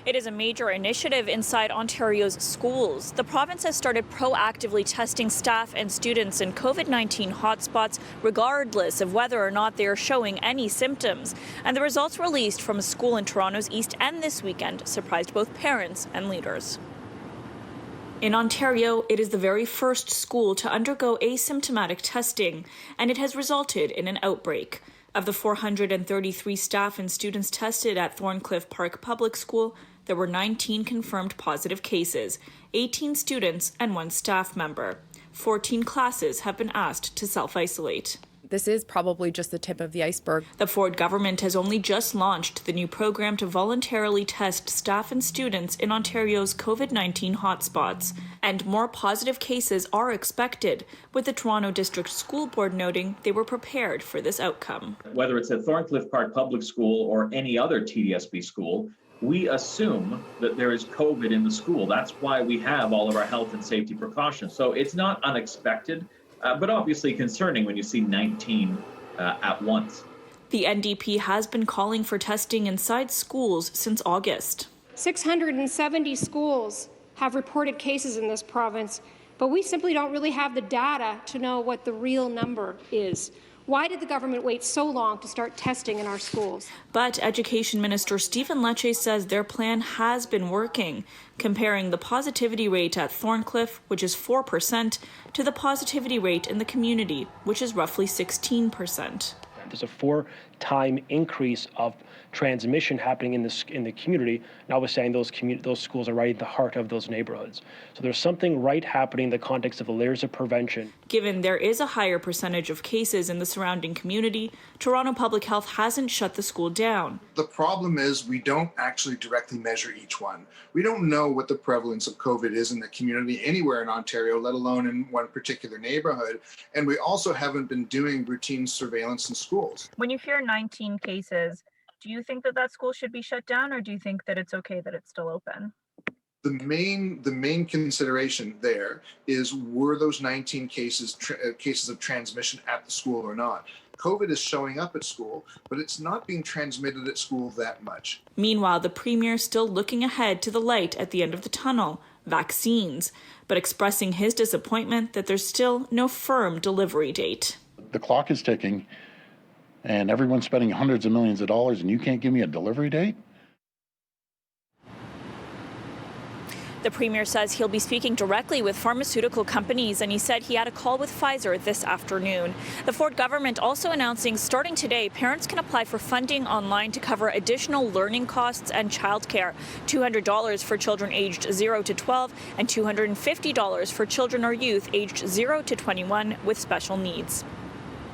It is a major initiative inside Ontario's schools. The province has started proactively testing staff and students in COVID-19 hotspots, regardless of whether or not they are showing any symptoms. And the results released from a school in Toronto's East End this weekend surprised both parents and leaders. In Ontario, it is the very first school to undergo asymptomatic testing, and it has resulted in an outbreak. Of the 433 staff and students tested at Thorncliffe Park Public School, there were 19 confirmed positive cases, 18 students and 1 staff member. 14 classes have been asked to self-isolate. This is probably just the tip of the iceberg. The Ford government has only just launched the new program to voluntarily test staff and students in Ontario's COVID-19 hotspots. And more positive cases are expected, with the Toronto District School Board noting they were prepared for this outcome. Whether it's at Thorncliffe Park Public School or any other TDSB school, we assume that there is COVID in the school. That's why we have all of our health and safety precautions. So it's not unexpected, but obviously concerning when you see 19 at once. The NDP has been calling for testing inside schools since August. 670 schools have reported cases in this province, but we simply don't really have the data to know what the real number is. Why did the government wait so long to start testing in our schools? But Education Minister Stephen Lecce says their plan has been working, comparing the positivity rate at Thorncliffe, which is 4%, to the positivity rate in the community, which is roughly 16%. There's a 4-time increase of transmission happening in the community, notwithstanding those schools are right at the heart of those neighborhoods. So there's something right happening in the context of the layers of prevention. Given there is a higher percentage of cases in the surrounding community, Toronto Public Health hasn't shut the school down. The problem is we don't actually directly measure each one. We don't know what the prevalence of COVID is in the community anywhere in Ontario, let alone in one particular neighborhood. And we also haven't been doing routine surveillance in schools. When you hear 19 cases, do you think that school should be shut down, or do you think that it's okay that it's still open? The main consideration there is, were those 19 cases of transmission at the school or not? COVID is showing up at school, but it's not being transmitted at school that much. Meanwhile, the Premier still looking ahead to the light at the end of the tunnel, vaccines, but expressing his disappointment that there's still no firm delivery date. The clock is ticking, and everyone's spending hundreds of millions of dollars, and you can't give me a delivery date? The Premier says he'll be speaking directly with pharmaceutical companies, and he said he had a call with Pfizer this afternoon. The Ford government also announcing starting today, parents can apply for funding online to cover additional learning costs and childcare. $200 for children aged 0 to 12 and $250 for children or youth aged 0 to 21 with special needs.